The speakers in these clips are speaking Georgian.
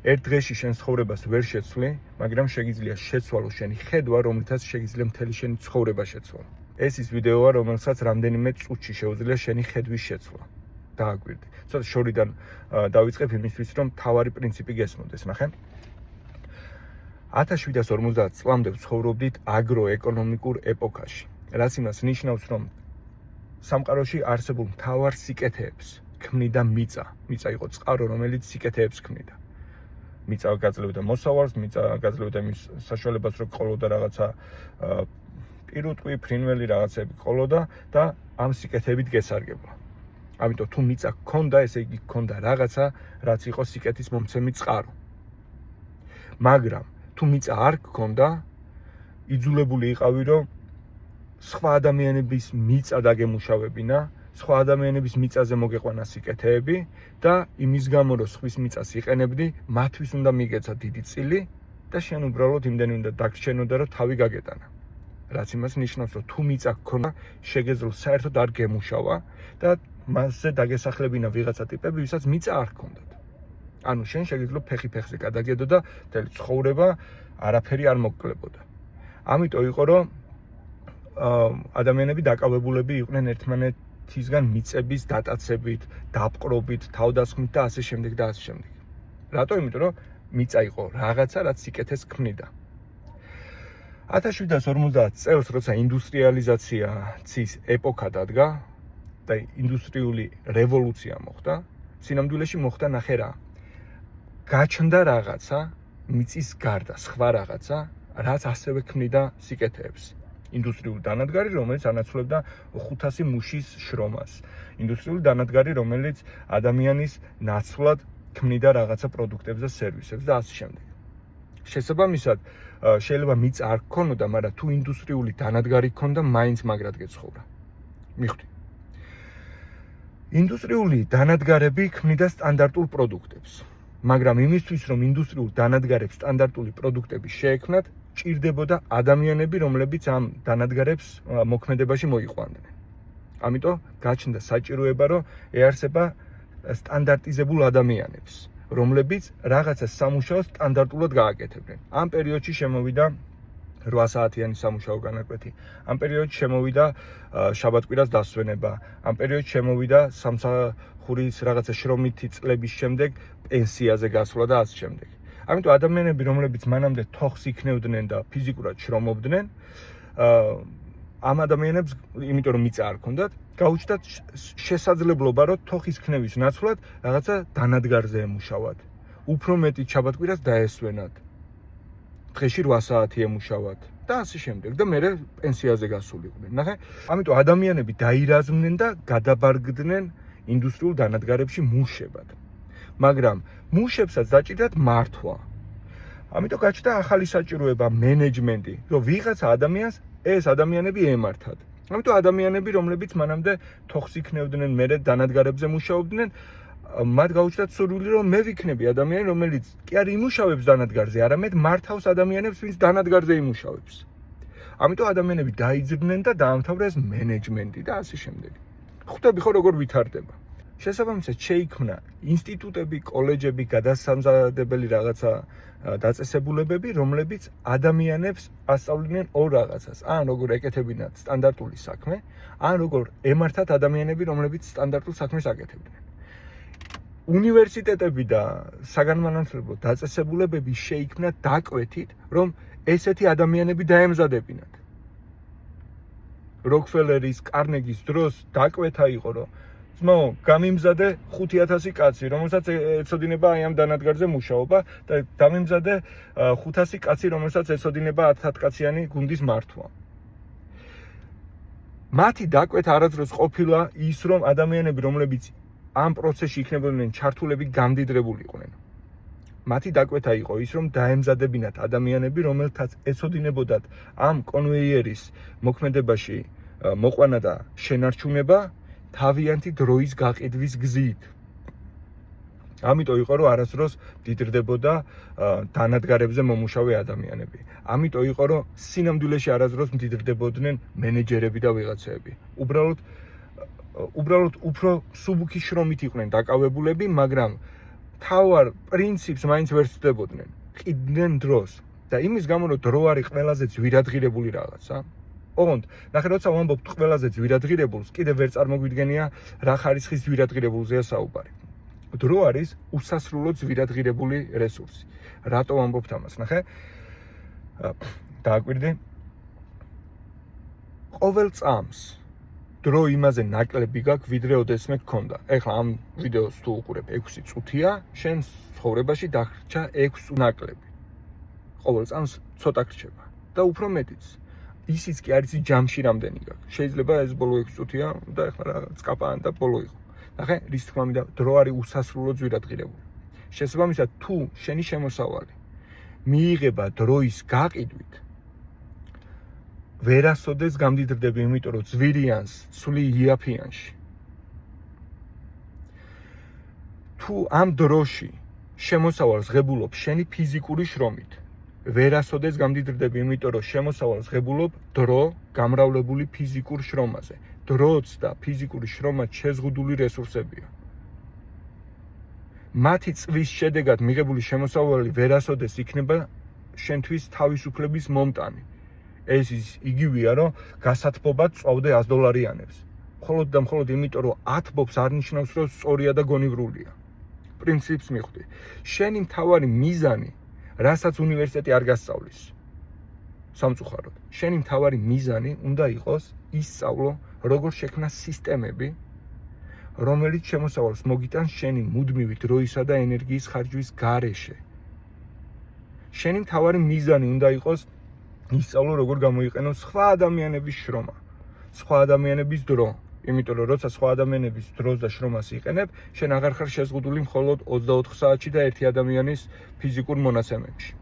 ერთ დღეში შენ ცხოვრებას ვერ შეცვლი, მაგრამ შეგიძლია შეცვალო შენი ხედვა, რომლითაც შეგიძლია მთელი შენი ცხოვრება შეცვალო. ეს ის ვიდეოა, რომელსაც რამდენიმე წუთში შეუძლია შენი ხედვის შეცვლა. დააგვირდი. ცოტა შორიდან დავიწყებ იმისთვის, რომ თავარი პრინციპი გესმოდეს, ნახე. 1750 წლამდე ცხოვრობდით აგროეკონომიკურ ეპოქაში. რაც იმას ნიშნავს, რომ სამყაროში არსებულ მთავარ სიკეთეებს ქმნიდა მიწა. მიწა იყო წყარო, რომელიც სიკეთეებს ქმნიდა. მიწა გაძლევდა მოსავალს, მიწა გაძლევდა იმის საშუალებას, რომ ყოლოდა რაღაცა პირუტყვი, ფრინველი რაღაცები ყოლოდა და ამ სიკეთებით გესარგებლა. ამიტომ თუ მიწა გქონდა, ესე იგი გქონდა რაღაცა, რაც იყო სიკეთის მომცემი წყარო. მაგრამ თუ მიწა არ გქონდა, იძულებული იყავი, რომ სხვა ადამიანების მიწა დაგემუშავებინა, სხვა ადამიანების მიწაზე მოგეყვანა სიკეთეები და იმის გამო, რომ სხვის მიწას იყენებდი, მათთვის უნდა მიგეცა დიდი წილი და შენ უბრალოდ იმდენი უნდა დაგრჩენოდა, რომ თავი გაგეტანა. რაც იმას ნიშნავს, რომ თუ მიწა გქონდა, შეგეძლო საერთოდ არ გემუშავა და მასზე დაგესახლებინა ვიღაცა ტიპები, ვისაც მიწა არ ჰქონდათ. ანუ შენ შეგეძლო ფეხი ფეხზე გადაგედო და მთელი ცხოვრება არაფერი არ მოგკლებოდა. ამიტომ იყო, რომ ადამიანები დაკავებულები იყვნენ ერთმანეთისგან მიწების დატაცებით, დაპყრობით, თავდასხმით და ასე შემდეგ და ასე შემდეგ. რატო? იმიტომ რომ მიწა იყო რაღაცა, რაც სიკეთეს ქმნიდა. 1750 წელს, როცა ინდუსტრიალიზაციის ეპოქა დადგა და ინდუსტრიული რევოლუცია მოხდა, სინამდვილეში მოხდა ნახე რა. გაჩნდა რაღაცა, მიწის გარდა სხვა რაღაცა, რაც ასევე ქმნიდა სიკეთეებს. ინდუსტრიული დანადგარი, რომელიც ანაცვლებდა 500 მუშის შრომას. ინდუსტრიული დანადგარი, რომელიც ადამიანის ნაცვლად ქმნიდა რაღაცა პროდუქტებს და სერვისებს და ასე შემდეგ. შესაბამისად, შეიძლება მიწა არ გქონოდა, მაგრამ თუ ინდუსტრიული დანადგარი გქონდა, მაინც მაგრად გეცხოვრა. მიხვდი. ინდუსტრიული დანადგარები ქმნიდა სტანდარტულ პროდუქტებს. მაგრამ იმისთვის, რომ ინდუსტრიულ დანადგარებს სტანდარტული პროდუქტები შეექმნათ, ჭირდებოდა ადამიანები, რომლებიც ამ დანადგარებს მოქმედებაში მოიყვანდნენ. ამიტომ გაჩნდა საჭიროება, რომ ეარსება სტანდარტიზებულ ადამიანებს, რომლებიც რაღაცა სამუშაოს სტანდარტულად გააკეთებდნენ. ამ პერიოდში შემოვიდა 8 საათიანი სამუშაო განაკვეთი. ამ პერიოდში შემოვიდა შაბათ-კვირას დასვენება. ამ პერიოდში შემოვიდა სამსახურის რაღაცა შრომითი წლების შემდეგ პენსიაზე გასვლა და ასე შემდეგ. ამიტომ ადამიანები, რომლებიც მანამდე თოხს იქნევდნენ და ფიზიკურად შრომობდნენ, ამ ადამიანებს, იმიტომ რომ მიწა არ ჰქონდათ, გაუჩნდათ შესაძლებლობა, რომ თოხის ქნევის ნაცვლად რაღაცა დანადგარზე ემუშავათ. უფრო მეტი შაბათ-კვირას დაესვენათ. დღეში 8 საათი ემუშავათ და ასე შემდეგ და მერე პენსიაზე გასულიყვნენ. ნახე, ამიტომ ადამიანები დაირაზმნენ და გადაბარგდნენ ინდუსტრიულ დანადგარებში მუშებად. მაგრამ მუშებსაც დაჭირდათ მართვა. ამიტომ გაჩნდა ახალი საჭიროება მენეჯმენტი, რომ ვიღაცა ადამიანს ეს ადამიანები ემართათ. ამიტომ ადამიანები, რომლებიც მანამდე თოხს იქნევდნენ, მერე დანადგარებზე მუშაობდნენ, მათ გაუჩნდათ სურვილი, რომ მე ვიქნები ადამიანი, რომელიც კი არ იმუშავებს დანადგარზე, არამედ მართავს ადამიანებს, ვინც დანადგარზე იმუშავებს. ამიტომ ადამიანები დაიძრნენ და დაამთავრეს მენეჯმენტი და ასე შემდეგ. ხვდები ხო როგორ ვითარდება? შესაბამისად შეიქმნა ინსტიტუტები, კოლეჯები, გადასამზადებელი რაღაცა დაწესებულებები, რომლებიც ადამიანებს ასწავლიდნენ ორ რაღაცას. ან როგორ ეკეთებინათ სტანდარტული საქმე, ან როგორ ემართათ ადამიანები, რომლებიც სტანდარტულ საქმეს აკეთებდნენ. უნივერსიტეტები და საგანმანათლებლო დაწესებულებები შეიქმნა დაკვეთით, რომ ესეთი ადამიანები დაემზადებინათ. როკფელერის, კარნეგის დროს დაკვეთა იყო, რომ ძმაო, გამიმზადე 5000 კაცი, რომელსაც ეცოდინება აი ამ დანადგარზე მუშაობა და გამიმზადე 500 კაცი, რომელსაც ეცოდინება 10 კაციანი გუნდის მართვა. მათი დაკვეთა არასდროს ყოფილა ის, რომ ადამიანები, რომლებიც ამ პროცესში იქნებოდნენ ჩართულები, გამდიდრებულიყვნენ. მათი დაკვეთა იყო ის, რომ დაემზადებინათ ადამიანები, რომელთაც ეცოდინებოდათ ამ კონვეიერის მოქმედებაში მოყვანა და შენარჩუნება თავიანთი დროის გაყიდვის გზით. ამიტომ იყო, რომ არასდროს დიდრდებოდა დანადგარებზე მომუშავე ადამიანები. ამიტომ იყო, რომ სინამდვილეში არასდროს დიდრდებოდნენ მენეჯერები და ვიღაცები. უბრალოდ უფრო სუბუქი შრომით იყვნენ დაკავებულები, მაგრამ თავარ პრინციპს მაინც ვერ ცდებოდნენ. ყიდნენ დროს და იმის გამო რომ დრო არის ყველაზე ძვირადღირებული რაღაცა. ოღონდ, ნახე, როცა ვამბობ ყველაზე ძვირადღირებულს, კიდე ვერ წარმოგვიდგენია რა ხარისხის ძვირადღირებულზეა საუბარი. დრო არის უსასრულო ძვირადღირებული რესურსი. რატო ვამბობთ ამას? ნახე, დააკვირდი. ყოველ წამს დრო იმაზე ნაკლები გაქვს, ვიდრე ოდესმე გქონდა. ეხლა ამ ვიდეოს თუ უყურებ 6 წუთია, შენ ცხოვრებაში დაგრჩა 6 ნაკლები. ყოველ წამს ცოტა გრჩება და უფრო მეტიც. ისიც კი არის ჯამში რამდენი გაქვს. შეიძლება ეს ბოლო 6 წუთია და ეხლა რა წკაპან და ბოლო იყო. ნახე, რის თქმა უნდა, დრო არის უსასრულო ძვირადღირებული. შესაბამისად, თუ შენი შემოსავალი მიიღება დროის გაყიდვით, ვერასოდეს გამდიდრდები, იმიტომ რომ ძვირიანს ცვლი იაფიანში. თუ ამ დროში შემოსავალს ღებულობ შენი ფიზიკური შრომით, ვერასოდეს გამდიდრდები, იმიტომ რომ შემოსავალს ღებულობ დრო გამრავლებული ფიზიკურ შრომაზე. დროც და ფიზიკური შრომა შეზღუდული რესურსებია. მათი წვის შედეგად მიღებული შემოსავალი ვერასოდეს იქნება შენთვის თავისუფლების მომტანი. ეს იგივეა, რომ გასათბობად წვავდე $100-იანებს. მხოლოდ და მხოლოდ იმიტომ, რომ 10 ბობს არ ნიშნავს, რომ სწორია და გონივრულია. პრინციპს მიხვდი. შენი მთავარი მიზანი, რასაც უნივერსიტეტი არ გასწავლის. სამწუხაროდ, შენი მთავარი მიზანი უნდა იყოს ისწავლო, როგორ შექმნა სისტემები, რომელიც შემოსავალს მოგიტანს შენი მუდმივი დროისა და ენერგიის ხარჯვის გარეშე. შენი მთავარი მიზანი უნდა იყოს ისწავლო, როგორ გამოიყენო სხვა ადამიანების შრომა, სხვა ადამიანების დრო. იმიტომ რომ როცა სხვა ადამიანების დროს და შრომას იყენებ, შენ აღარ ხარ შეზღუდული მხოლოდ 24 საათში და ერთი ადამიანის ფიზიკურ მონაცემებში.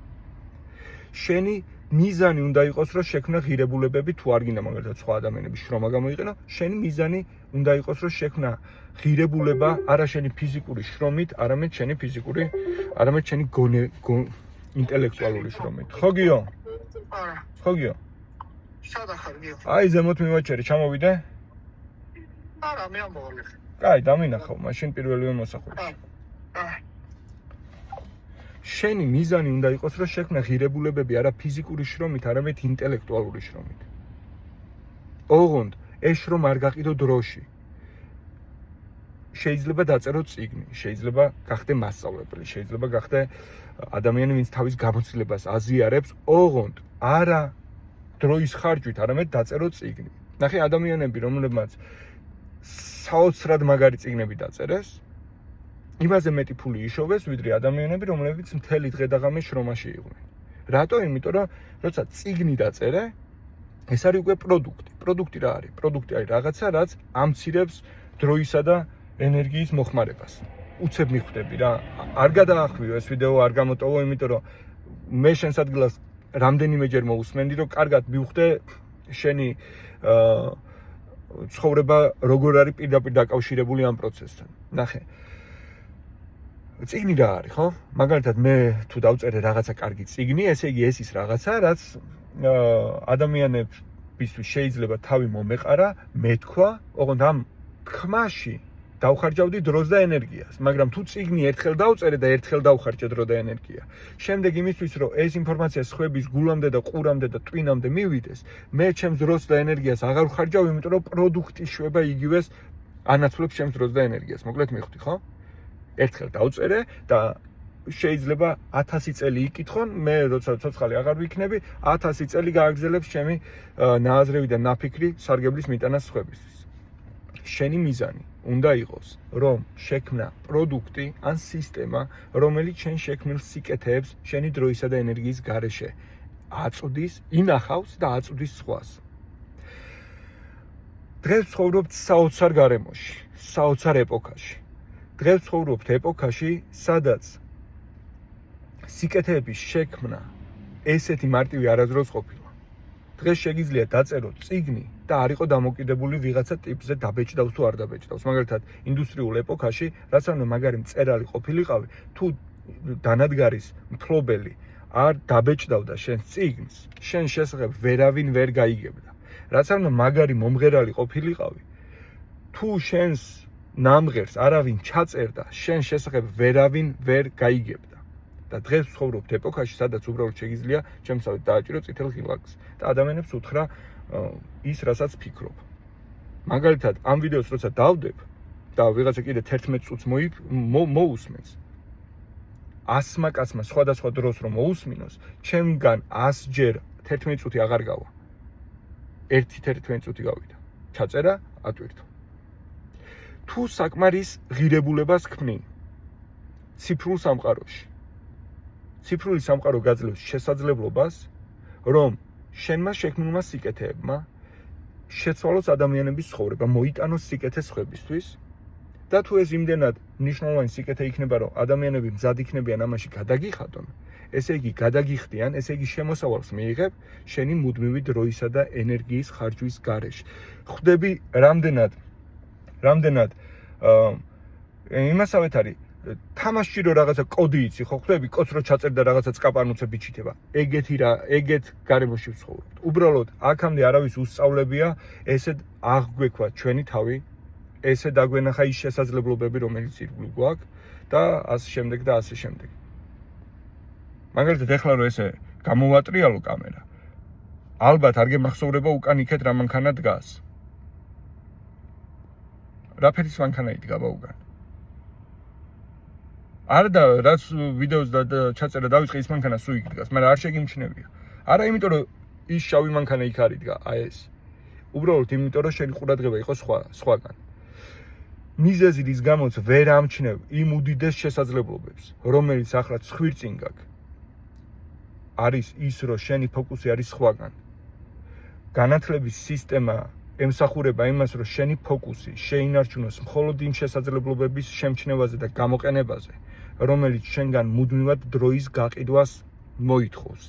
შენი მიზანი უნდა იყოს, რომ შექმნა ღირებულებები, თუ არ გინდა მაგალითად სხვა ადამიანების შრომა გამოიყენო, შენი მიზანი უნდა იყოს, რომ შექმნა ღირებულება არა შენი ფიზიკური შრომით, არამედ შენი ინტელექტუალური შრომით. ხო გიო? არა. ხო გიო? სადა ხარ გიო? აი ზემოთ მივაჩერი, ჩამოვიდე? არა, მე ამბობ. კაი, დამინახავ, მაშინ პირველივე მოსახვეში. შენი მიზანი უნდა იყოს, რომ შექმნა ღირებულებები არა ფიზიკური შრომით, არამედ ინტელექტუალური შრომით. ოღონდ, ეს შრომა არ გაყიდო დროში. შეიძლება დაწერო წიგნი, შეიძლება გახდე მასწავლებელი, შეიძლება გახდე ადამიანი, ვინც თავის გამოცდილებას აზიარებს, ოღონდ არა დროის ხარჯვით, არამედ დაწერო წიგნი. ნახე, ადამიანები, რომლებმაც საოცრად მაგარი წიგნები დაწერეს, იმაზე მეტი ფული იშოვეს, ვიდრე ადამიანები, რომლებიც მთელი დღე და ღამე შრომაში იყვნენ. რატო? იმიტომ რომ როცა წიგნი დაწერე, ეს არის უკვე პროდუქტი. პროდუქტი რა არის? პროდუქტი არის რაღაცა, რაც ამცირებს დროისა და ენერგიის მოხმარებას. უცებ მიხვდები რა. არ გადაახვიო ეს ვიდეო, არ გამოტოვო, იმიტომ რომ მე შენს ადგილას რამდენიმეჯერ მოусმენდი, რომ კარგად მივხვდე შენი ცხოვრება როგორ არის პირდაპირ დაკავშირებული ამ პროცესთან. ნახე. წიგნი რა არის, ხო? მაგალითად მე თუ დავწერე რაღაცა კარგი წიგნი, ესე იგი ეს ის რაღაცა, რაც ადამიანებისთვის შეიძლება თავი მომეყარა, მეთქვა, ოღონდ ამ თქმაში დავხარჯავდი დროს და ენერგიას, მაგრამ თუ წიგნი ერთხელ დავწერე და ერთხელ დავხარჯე დრო და ენერგია, შემდეგ იმისთვის რომ ეს ინფორმაცია სხვების გულამდე და ყურამდე და ტვინამდე მივიდეს, მე ჩემს დროს და ენერგიას აღარ ვხარჯავ, იმიტომ რომ პროდუქტი შვება იგივეს ანაცვლებს ჩემს დროს და ენერგიას. მოკლედ მიხვდი, ხო? ერთხელ დავწერე და შეიძლება 1000 წელი იკითხონ, მე როცა ცოცხალი აღარ ვიქნები, 1000 წელი გააგრძელებს ჩემი ნააზრევი და ნაფიქრი სარგებლის მიტანას სხვებისთვის. შენი მიზანი უნდა იყოს, რომ შექმნა პროდუქტი ან სისტემა, რომელიც შენ შექმნილ სიკეთეებს შენი დროისა და ენერგიის გარეშე აწვდის, ინახავს და აწვდის სხვას. დღეს ცხოვრობთ საოცარ გარემოში, საოცარ ეპოქაში. დღეს ცხოვრობთ ეპოქაში, სადაც სიკეთეების შექმნა ესეთი მარტივი არასდროს ყოფილა. დღეს შეგიძლია დაწერო წიგნი და არ იყო დამოკიდებული ვიღაცა ტიპზე დაბეჭდავს თუ არ დაბეჭდავს. მაგალითად, ინდუსტრიულ ეპოქაში, რაც ანუ მაგარი მწერალი ყოფილიყავი, თუ დანადგარის მფლობელი არ დაბეჭდავდა შენს წიგნს, შენ შესახებ ვერავინ ვერ გაიგებდა. რაც ანუ მაგარი მომღერალი ყოფილიყავი, თუ შენს ნამღერს არავინ ჩაწერდა, შენ შესახებ ვერავინ ვერ გაიგებდა. და დღეს ვცხოვრობთ ეპოქაში, სადაც უბრალოდ შეგიძლია ჩემსავით დააჭირო წითელ ღილაკს და ადამიანებს უთხრა ის, რასაც ფიქრობ. მაგალითად, ამ ვიდეოს როცა დავდებ და ვიღაცა კიდე 11 წუთს მოусმენს. 100-მა კაცმა სხვადასხვა დროს რომ მოусმინოს, ჩემგან 100 ჯერ 11 წუთი აღარ გავა. 1-11 წუთი გავიდა. ჩაწერა, ატვირთო. თუ საკმარის ღირებულებას ქმნი ციფრულ სამყაროში. ციფრული სამყარო გაძლევს შესაძლებლობას, რომ შენმა შექმნილმა სიკეთეებმა შეცვალოს ადამიანების ცხოვრება, მოიტანოს სიკეთე სხვებისთვის და თუ ეს იმდენად მნიშვნელოვანი სიკეთე იქნება, რომ ადამიანები მზად იქნებიან ამაში გადაგიხადონ, ესე იგი გადაგიხდიან, ესე იგი შემოსავალს მიიღებ შენი მუდმივი დროისა და ენერგიის ხარჯვის გარეშე. ხვდები რამდენად იმასავეთ არის თამაშში რო რაღაცა კოდი იცი, ხო ხვდები, კოდს რო ჩაწერდა რაღაცა წკაპანუცე ბიჩითება. ეგეთ გარემოში ვცხოვრობთ. უბრალოდ აქამდე არავის უსწავლებია, ესეთ აღგვექვა ჩვენი თავი, ესე დაგვენახა ის შესაძლებლობები, რომელიც ირგვლივ გვაქვს და ასე შემდეგ და ასე შემდეგ. მაგალითად, ეხლა რომ ესე გამოვატრიალო კამერა, ალბათ არ გემახსოვრება უკან იქეთ რა მანქანა დგას. რა ფერის მანქანა იდგა უკან? არა და რაც ვიდეოს და ჩაწერა დავიწყე ის მანქანა სულ იქ დგას, მაგრამ არ შეგიმჩნევია. არა იმიტომ რომ ის შავი მანქანა იქ არ იდგა, აი ეს. უბრალოდ იმიტომ რომ შენი ყურადღება იყო სხვაგან. მიზეზი რის გამოც ვერ ამჩნევ იმ უდიდეს შესაძლებლობებს, რომელიც ახლა ცხვირწინ გაქვს. არის ის, რომ შენი ფოკუსი არის სხვაგან. განათლების სისტემა ემსახურება იმას, რომ შენი ფოკუსი შეინარჩუნოს მხოლოდ იმ შესაძლებლობების შემჩნევაზე და გამოყენებაზე, რომელიც შენგან მუდმივად დროის გაყიდვას მოითხოვს.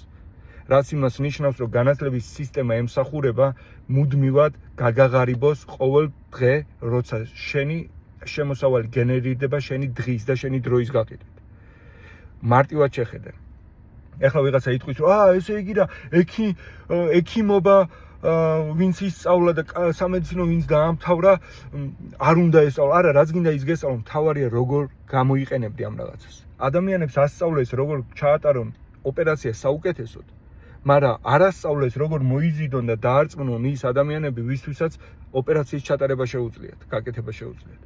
რაც იმას ნიშნავს, რომ განათლების სისტემა ემსახურება მუდმივად გაგაღარიბოს ყოველ დღე, როცა შენი შემოსავალი გენერირდება შენი დღის და შენი დროის გაყიდვით. მარტივად შეხედე. ეხლა ვიღაცა იტყვის, რომ ესე იგი რა, ექიმობა ვინც ისწავლა და სამედიცინო ვინც დაამთავრა, არ უნდა ესწავლა. არა, რაც გინდა ის გესწავლა, მთავარია როგორ გამოიყენებდი ამ რაღაცას. ადამიანებს ასწავლეს როგორ ჩაატარონ ოპერაცია საუკეთესოდ, მაგრამ არ ასწავლეს როგორ მოიზიდონ და დაარწმუნონ ის ადამიანები, ვისთვისაც ოპერაციის ჩატარება შეუძლიათ, გაკეთება შეუძლიათ.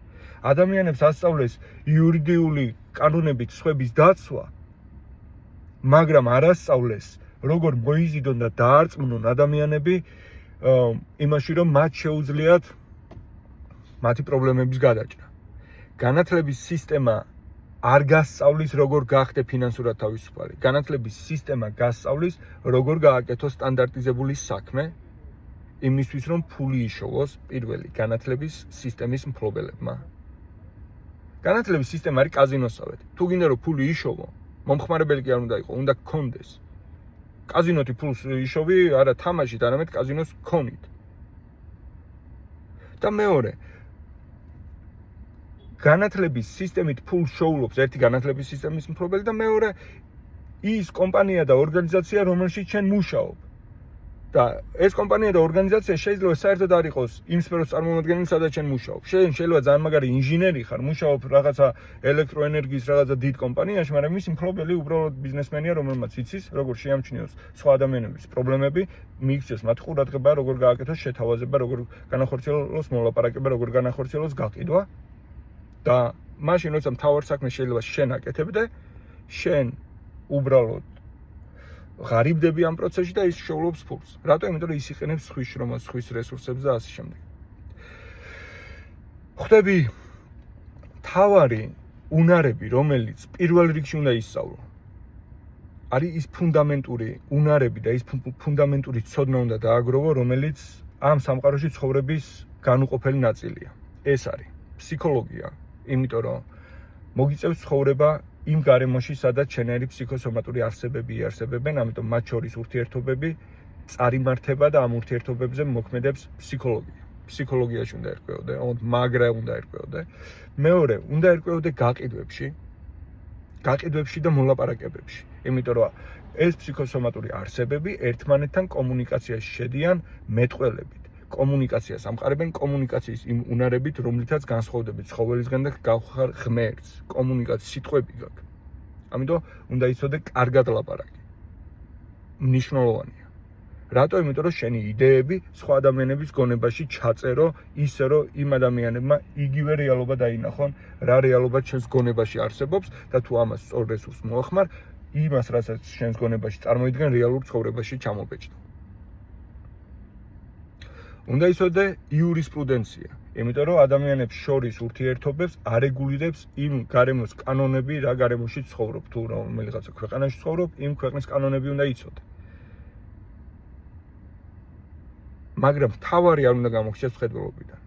ადამიანებს ასწავლეს იურიდიული კანონებით სხვების დაცვა, მაგრამ არ ასწავლეს როგორ მოიზიდონ და დაარწმუნონ ადამიანები იმაში, რომ მათ შეუძლიათ მათი პრობლემების გადაჭრა. განათლების სისტემა არ გასწავლის როგორ გახდე ფინანსურად თავისუფალი. განათლების სისტემა გასწავლის როგორ გააკეთოს სტანდარტიზებული საქმე, იმისთვის რომ ფული იშოვოს პირველი განათლების სისტემის მფლობელებმა. განათლების სისტემა არის კაზინოსავეთ. თუ გინდა რომ ფული იშოვო, მომხმარებელი კი არ უნდა იყო, უნდა გქონდეს. კაზინოთი ფულს იშოვი, არა თამაშით, არამედ კაზინოს გქონით. და მეორე, განათლების სისტემით ფულს შოულობს ერთი განათლების სისტემის მფლობელი და მეორე ის კომპანია და ორგანიზაცია, რომელშიც შენ მუშაობ. და ეს კომპანია და ორგანიზაცია შეიძლება საერთოდ არ იყოს იმ სფეროს წარმომადგენელი, სადაც შენ მუშაობ. შენ შეიძლება ძალიან მაგარი ინჟინერი ხარ, მუშაობ რაღაცა ელექტროენერგიის რაღაცა დიდ კომპანიაში, მაგრამ მისი მფლობელი უბრალოდ ბიზნესმენია, რომელმაც იცის, როგორ შეამჩნიოს სხვა ადამიანების პრობლემები, მიიქცეს მათ ყურადღება, როგორ გააკეთოს შეთავაზება, როგორ განახორციელოს მოლაპარაკება, როგორ განახორციელოს გაყიდვა. და მაშინ როცა მთავარ საქმეს შეიძლება შენ აკეთებდე, შენ უბრალოდ ღარიბდები ამ პროცესში და ის შოულობს ფულს. რატო? იმიტომ რომ ის იყენებს სხვის შრომას, სხვის რესურსებს და ასე შემდეგ. ხვდები, თავარი უნარები, რომელიც პირველ რიგში უნდა ისწავლო, არის ის ფუნდამენტური უნარები და ის ფუნდამენტური ცოდნა უნდა დააგროვო, რომელიც ამ სამყაროში ცხოვრების განუყოფელი ნაწილია. ეს არის ფსიქოლოგია, იმიტომ რომ მოგიწევს ცხოვრება იმ გარემოში, სადაც შენაირი ფსიქოსომატური არსებები იარსებებენ, ამიტომ მათ შორის ურთიერთობები წარიმართება და ამ ურთიერთობებზე მოქმედებს ფსიქოლოგია. ფსიქოლოგიაში უნდა ერკვეოდე, მაგრა უნდა ერკვეოდე. მეორე, უნდა ერკვეოდე გაყიდვებში და მოლაპარაკებებში. იმიტომ რომ ეს ფსიქოსომატური არსებები ერთმანეთთან კომუნიკაციაში შედიან მეტყველებით. კომუნიკაციას ამყარებენ კომუნიკაციის იმ უნარებით, რომლითაც განსხვავდებით ცხოველისგან და გავხარ ღმერთს. კომუნიკაციის სიტყვები გაქვს. ამიტომ უნდა იცოდე კარგად ლაპარაკი. მნიშვნელოვანია. რატო? იმიტომ რომ შენი იდეები სხვა ადამიანების გონებაში ჩაწერო ისე რომ იმ ადამიანებმა იგივე რეალობა დაინახონ, რა რეალობა ჩვენს გონებაში არსებობს და თუ ამას სწორ რესურსს მოახმარ, იმას რასაც შენს გონებაში წარმოიდგენ რეალურ ცხოვრებაში ჩამობეჭდო. უნდა იცოდე იურისპრუდენცია, იმიტომ რომ ადამიანებს შორის ურთიერთობებს არეგულირებს იმ გარემოს კანონები, რა გარემოში ცხოვრობ, თუ რომელიღაცა ქვეყანაში ცხოვრობ, იმ ქვეყნის კანონები უნდა იცოდე. მაგრამ თავარი არ უნდა გამოხდეს ხედველობიდან.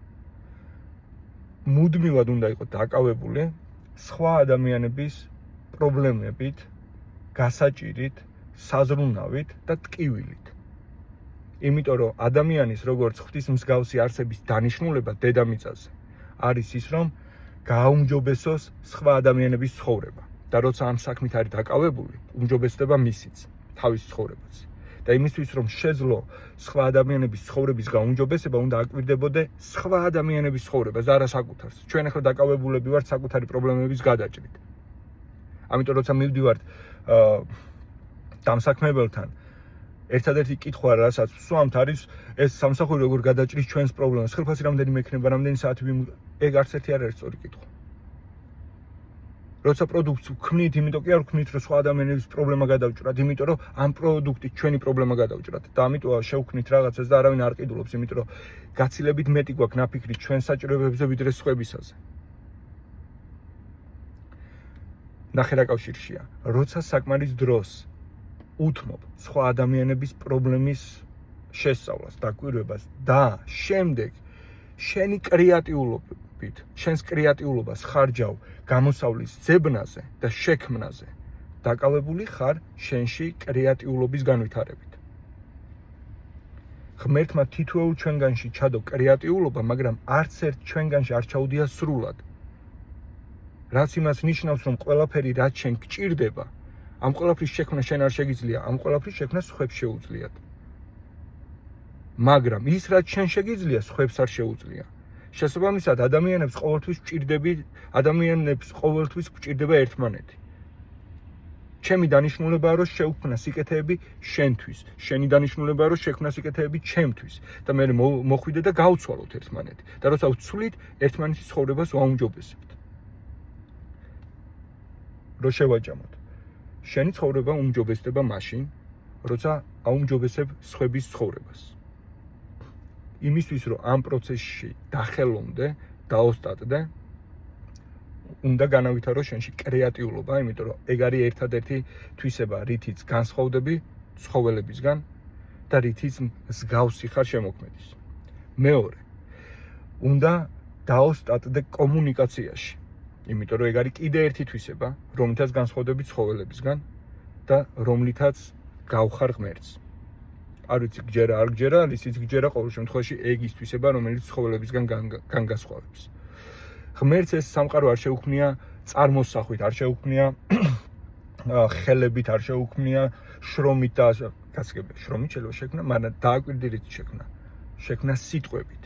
მუდმივად უნდა იყოს დაკავებული სხვა ადამიანების პრობლემებით, გასაჭირით, საზრუნავით და ტკივილით. იმიტომ რომ ადამიანის როგორც ღვთის მსგავსი არსების დანიშნულება დედამიწაზე არის ის, რომ გააუმჯობესოს სხვა ადამიანების ცხოვრება და როცა ამ საქმით არის დაკავებული, უმჯობესდება მისიც, თავის ცხოვრებაც. და იმისთვის რომ შეძლო სხვა ადამიანების ცხოვრების გაუმჯობესება, უნდა აკვირდებოდე სხვა ადამიანების ცხოვრებას, არა საკუთარს. ჩვენ ახლა დაკავებულები ვართ საკუთარი პრობლემების გადაჭრით. ამიტომ როცა მივდივართ დამსაქმებელთან, ერთადერთი კითხვა, რასაც ვსვამთ, არის ეს სამსახური როგორ გადაჭრის ჩვენს პრობლემას. ხელფასი რამდენიმე ექნება, რამდენი საათი ეგ არც ერთი არ არის სწორი კითხვა. როცა პროდუქტს ვქმნით, იმიტომ კი არ ვქმნით, რომ სხვა ადამიანების პრობლემა გადავჭრათ, იმიტომ რომ ამ პროდუქტით ჩვენი პრობლემა გადავჭრათ და ამიტომ შევქმნით რაღაცას და არავინ არ ყიდულობს, იმიტომ რომ გაცილებით მეტი გვაქვს ნაფიქრი ჩვენ საჭიროებებზე ვიდრე სხვებისაზე. ნახე რა კავშირშია, როცა საკმარის დროს უთმობ სხვა ადამიანების პრობლემის შესწავლას, დაკვირვებას და შემდეგ შენი კრეატიულობით, შენს კრეატიულობას ხარჯავ გამოსავლის ძებნაზე და შექმნაზე, დაკავებული ხარ შენში კრეატიულობის განვითარებით. ღმერთმა თითოეულ ჩვენგანში ჩადო კრეატიულობა, მაგრამ არც ერთ ჩვენგანში არ ჩაუდია სრულად. რაც იმას ნიშნავს, რომ ყველაფერი რაც შენ გჭირდება, ამ ყველაფრის შექმნა შენ არ შეგიძლია, ამ ყველაფრის შექმნა სხვებს შეუძლიათ. მაგრამ ის რაც შენ შეგიძლია, სხვებს არ შეუძლია. შესაბამისად, ადამიანებს ყოველთვის გვჭირდება ერთმანეთი. ჩემი დანიშნულებაა, რომ შევქმნა სიკეთეები შენთვის, შენი დანიშნულებაა, რომ შექმნა სიკეთეები ჩემთვის და მე მოხვიდე და გავცვალოთ ერთმანეთი და როცა ვცვლით, ერთმანეთის ცხოვრებას ვაუმჯობესებთ. რო შევაჯამოთ. შენი ცხოვრება უმჯობესდება მაშინ, როცა აუმჯობესებ სხვების ცხოვრებას. იმისთვის, რომ ამ პროცესში დახელომდე, დაოსტატდე, უნდა განავითარო შენში კრეატიულობა, იმიტომ რომ ეგ არის ერთადერთი თვისება, რითიც განსხვავდები ცხოველებისგან და რითიც მსგავსი ხარ შემოქმედის. მეორე, უნდა დაოსტატდე კომუნიკაციაში, იმიტომ რომ ეგ არის კიდე ერთი თვისება, რომლითაც განსხვავდები ცხოველებისგან და რომლითაც გავხარ ღმერთს. არ ვიცი გჯერა, არ გჯერა, ისიც გჯერა, ყოველ შემთხვევაში ეგ ის თვისება, რომელიც ცხოველებისგან განგასხვავებს. ღმერთს ეს სამყარო არ შეუქმნია წარმოსახვით, არ შეუქმნია ხელებით, არ შეუქმნია შრომით და გასაგებია, შრომით შეიძლება შექმნა, მაგრამ დააკვირდით შექმნა. შექმნა სიტყვებით.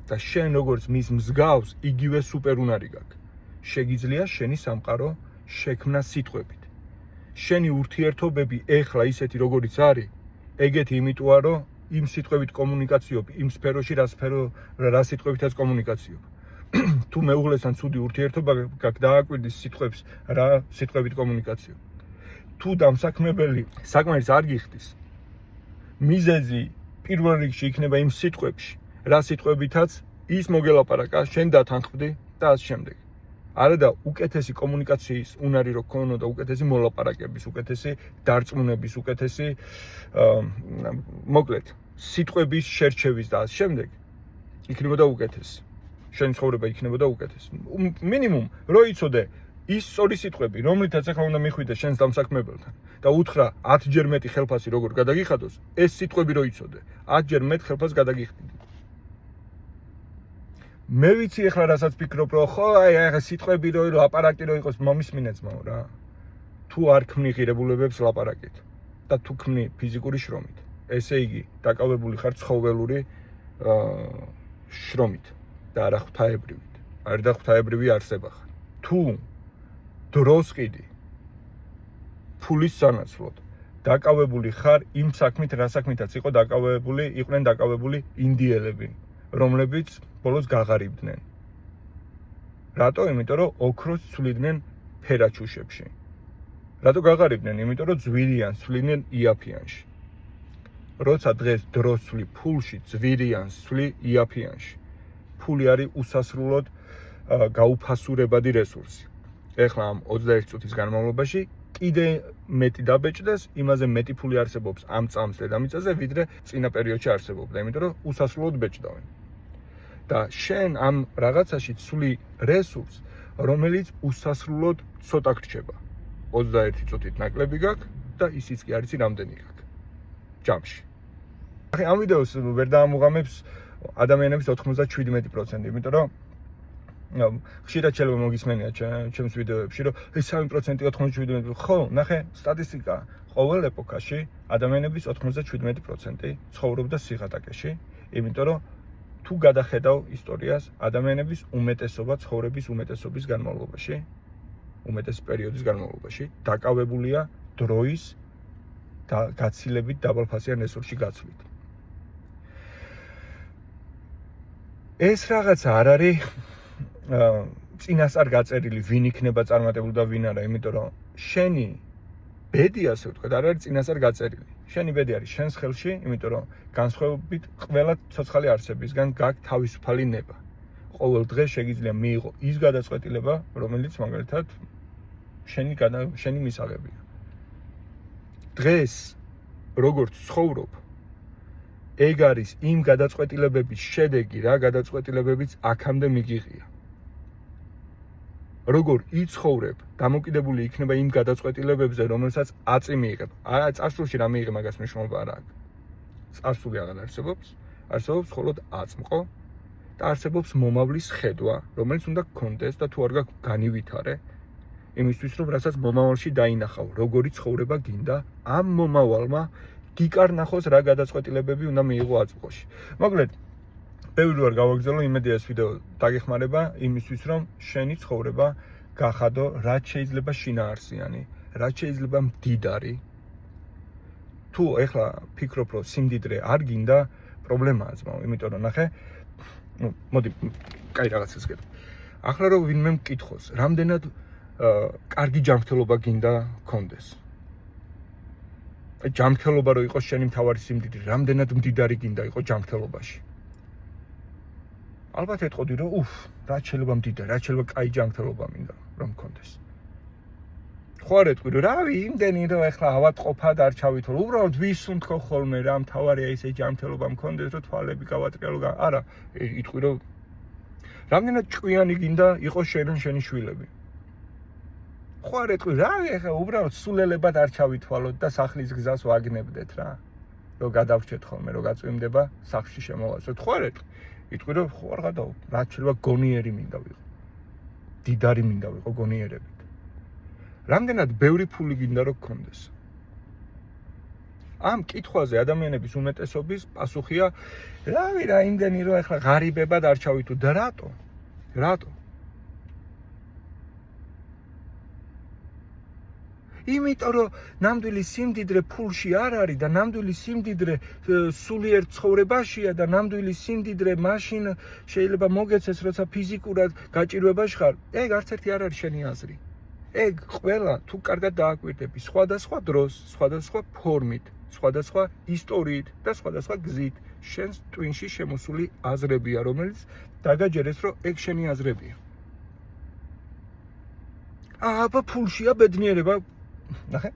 და შენ როგორც მის მსგავს, იგივე სუპერუნარი გაქვს. შეგიძლია შენი სამყარო შექმნა სიტყვებით. შენი ურთიერთობები ეხლა ისეთი როგორიც არის, ეგეთი იმიტოა, რომ იმ სიტყვებით კომუნიკაციობ, იმ სფეროში რა სიტყვებითაც კომუნიკაციობ. თუ მეუღლესთან ცუდი ურთიერთობა გაქვს, დააკვირდის სიტყვებს, რა სიტყვებით კომუნიკაციობ. თუ დამსაქმებელი საკმარის არ გიხდის, მიზეზი პირველ რიგში იქნება იმ სიტყვებში, რა სიტყვებითაც ის მოგელაპარაკა, შენ დათანხმდი და ასე შემდეგ. არა და უკეთესი კომუნიკაციის უნარი რო ქონოდა და უკეთესი მოლაპარაკების, უკეთესი დარწმუნების, უკეთესი მოკლედ სიტყვების შერჩევის და ასე შემდეგ იქნებოდა უკეთესი. შენი ცხოვრება იქნებოდა უკეთესი. მინიმუმ რო იცოდე ის სწორი სიტყვები, რომლითაც ახლა უნდა მიხვიდე შენს დამსაქმებელთან და უთხრა 10 ჯერ მეტი ხელფასი როგორ გადაგიხადოს, ეს სიტყვები რო იცოდე, 10 ჯერ მეტ ხელფასს გადაგიხდიდი. მე ვიცი ახლა რასაც ფიქრობ, რომ ხო, აი სიტყვები რო ლაპარაკი რო იყოს, მომისმინე ძმაო რა. თუ არ ქმნი ღირებულებებს ლაპარაკით და თუ ქმნი ფიზიკური შრომით, ესე იგი დაკავებული ხარ ცხოველური შრომით და არა ღვთაებრივით. არ და ღვთაებრივი არსება ხარ. თუ დროს კიდი ფულის სანაცვლოდ დაკავებული ხარ იმ საქმით, რა საქმითაც იყვნენ დაკავებული ინდიელები, რომლებიც ბოლოს გაღარიბდნენ. რატო? იმიტომ რომ ოქროს ცვლიდნენ ფერაჩუშებში. რატო გაღარიბდნენ? იმიტომ რომ ძვირიანს ცვლიდნენ იაფიანში. როცა დღეს დროს ცვლი ფულში, ძვირიანს ცვლი იაფიანში. ფული არის უსასრულოდ გაუფასურებადი რესურსი. ეხლა ამ 21 წუთის განმავლობაში კიდე მეტი დაბეჭდეს, იმაზე მეტი ფული არსებობს ამ წამს დედამიწაზე, ვიდრე წინა პერიოდში არსებობდა, იმიტომ რომ უსასრულოდ ბეჭდავენ. და შენ ამ რაღაცაში ცვლი რესურსს, რომელიც უსასრულოდ ცოტა გრჩება. 21 წუთით ნაკლები გაქვს და ისიც კი არის რამდენი გაქვს ჯამში. ახლა ამ ვიდეოს ვერ დაამუღამებს ადამიანების 97%, იმიტომ რომ ხშირად შეიძლება მოგისმენია ჩემს ვიდეოებში, რომ 3% 97%. ხო, ნახე, სტატისტიკა ყოველ ეპოქაში ადამიანების 97% ცხოვრობდა სიღატაკეში, იმიტომ რომ თუ გადახედავ ისტორიას, ადამიანების უმეტესობა ცხოვრების უმეტესობის განმავლობაში, უმეტეს პერიოდის განმავლობაში დაკავებულია დროის და გაცილებით დაბალფასიან რესურსში გაცვლით. ეს რაღაცა არ არის წინასწარ გაწერილი, ვინ იქნება წარმატებული და ვინ არა, იმიტომ რომ შენი ბედი, ასე ვთქვათ, არ არის წინასწარ გაწერილი. შენი ბედი არის შენს ხელში, იმიტომ რომ განსხვავებით ყველა ცოცხალი არსებისგან გაქვს თავისუფალი ნება. ყოველ დღეს შეგიძლია მიიღო ის გადაწყვეტილება, რომელიც მაგალითად შენი მისაღებია. დღეს როგორც ცხოვრობ, ეგ არის იმ გადაწყვეტილებების შედეგი, რა გადაწყვეტილებებიც აქამდე მიგიღია. როგორ იცხოვრებ, დამოკიდებული იქნება იმ გადაწყვეტილებებზე, რომელსაც აწი მიიღებ. წარსულში რა მიიღე, მაგას მნიშვნელობა არ აქვს. წარსული აღარ არსებობს, არსებობს მხოლოდ აწმყო და არსებობს მომავლის ხედვა, რომელიც უნდა გქონდეს და თუ არ გაქვს განივითარე, იმისთვის რომ რასაც მომავალში დაინახავ, როგორი ცხოვრება გინდა, ამ მომავალმა გიკარნახოს რა გადაწყვეტილებები უნდა მიიღო აწმყოში. მოკლედ, ბევრი ვარ გავაგზავნო, იმედია ეს ვიდეო დაგეხმარება იმისთვის, რომ შენი ცხოვრება გახადო, რაც შეიძლება შინაარსიანი, რაც შეიძლება მდიდარი. თუ ეხლა ფიქრობ, რომ სიმდიდრე არ გინდა, პრობლემაა ძმაო, იმიტომ რომ ნახე, მოდი, კაი რაღაცას გეტყვი. ახლა რომ ვინმე მკითხოს, რამდენად კარგი ჯანმრთელობა გინდა გქონდეს. ჯანმრთელობა რო იყოს შენი მთავარი სიმდიდრე, რამდენად მდიდარი გინდა იყოს ჯანმრთელობაში. ალბათ ეტყოდი, რომ რაც შეიძლება მდიდარი, რაც შეიძლება კაი ჯანმრთელობა მინდა რომ მქონდეს. ხო არ ეტყვი, რომ რავი, იმდენი რომ ეხლა ავატყოფად არ ჩავითვალო, უბრალოდ ვისუნთქო ხოლმე რა, მთავარია ისე ჯანმრთელობა მქონდეს, რომ თვალები გავატრიალო. არა, იტყვი, რომ რამდენად ჭკვიანი გინდა იყოს შენი შვილები. ხო არ ეტყვი, რავი, ეხლა უბრალოდ სულელებად არ ჩავითვალოთ და სახლის გზას ვაგნებდეთ რა. რომ გადავრჩეთ ხოლმე, რომ გაწვიმდება სახლში შემოვასწროთ. ხო არ ეტყვი, იტყვი, რომ ხო არ გადავა, რაც შეიძლება გონიერი მინდა ვიყო. დიდარი მინდა ვიყო გონიერებით. რამდენად ბევრი ფული გინდა რომ გქონდეს. ამ კითხვაზე ადამიანების უმეტესობის პასუხია, რავი რა, იმდენი რომ ეხლა ღარიბებად არ ჩავითო და რატო? რატო? იმიტომ რომ ნამდვილი სიმდიდრე ფულში არ არის და ნამდვილი სიმდიდრე სულიერ ცხოვრებაშია და ნამდვილი სიმდიდრე მაშინ შეიძლება მოგეცეს, როცა ფიზიკურად გაჭირვებაში ხარ. ეგ არც ერთი არ არის შენი აზრი. ეგ ყველა თუ კარგად დააკვირდები სხვადასხვა დროს, სხვადასხვა ფორმით, სხვადასხვა ისტორიით და სხვადასხვა გზით შენს ტვინში შემოსული აზრებია, რომელიც დაგაჯერეს, რომ ეგ შენი აზრებია. აბა ფულშია ბედნიერება. ნახე,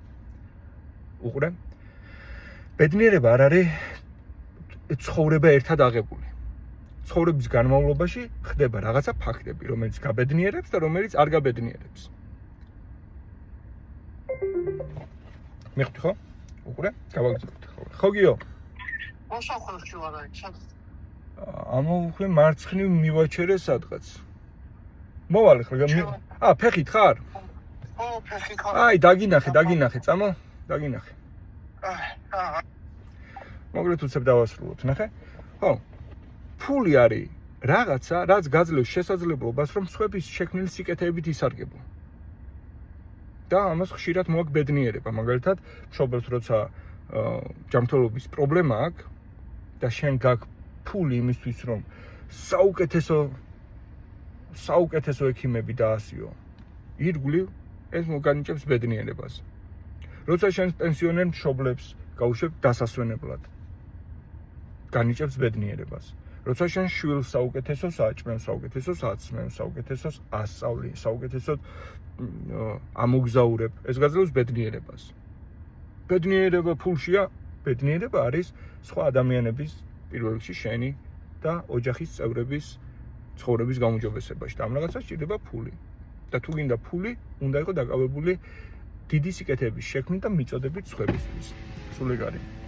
უყურე, ბედნიერება არ არის ცხოვრება ერთად აღებული. ცხოვრების განმავლობაში ხდება რაღაცა ფაქტები, რომელიც გაბედნიერებს და რომელიც არ გაბედნიერებს. მიხდი ხო? უყურე, გავაგზავნოთ ხო? ხო გიო? მოსახლეში ვარ აი, ამოვუხლე მარცხნივ მივაჩერე სადღაც. მოვალე ხო? ფეხით ხარ? ფეხი ხარ. აი, დაგინახე, წამო, დაგინახე. მოგლეთ უცებ დავასრულოთ, ნახე? ხო. ფული არის რაღაცა, რაც გაძლევს შესაძლებლობას, რომ სხვების შექმნილი სიკეთეებით ისარგებლო. და ამას ხშირად მოაქვს ბედნიერება, მაგალითად, მშობელს როცა ჯანმრთელობის პრობლემა აქვს და შენ გაქვს ფული იმისთვის, რომ საუკეთესო ექიმები დაასიო. ირგვლივ ეს მოგანიჭებს ბედნიერებას. როცა შენ პენსიონერ მშობლებს გაუშვებ დასასვენებლად, განიჭებს ბედნიერებას. როცა შენ შვილს საუკეთესოს აჭმევს, საუკეთესოს აცმევს, საუკეთესოს ასწავლი, საუკეთესოდ ამოგზაურებ, ეს გაძლევს ბედნიერებას. ბედნიერება ფულშია, ბედნიერება არის სხვა ადამიანების, პირველ რიგში შენი და ოჯახის წევრების ცხოვრების გაუმჯობესებაში და ამ რაღაცას სჭირდება ფული. და თუ გინდა ფული, უნდა იყოს დაკავებული დიდი სიკეთეების შექმნით და მიწოდებით სხვებისთვის. სულეგარი.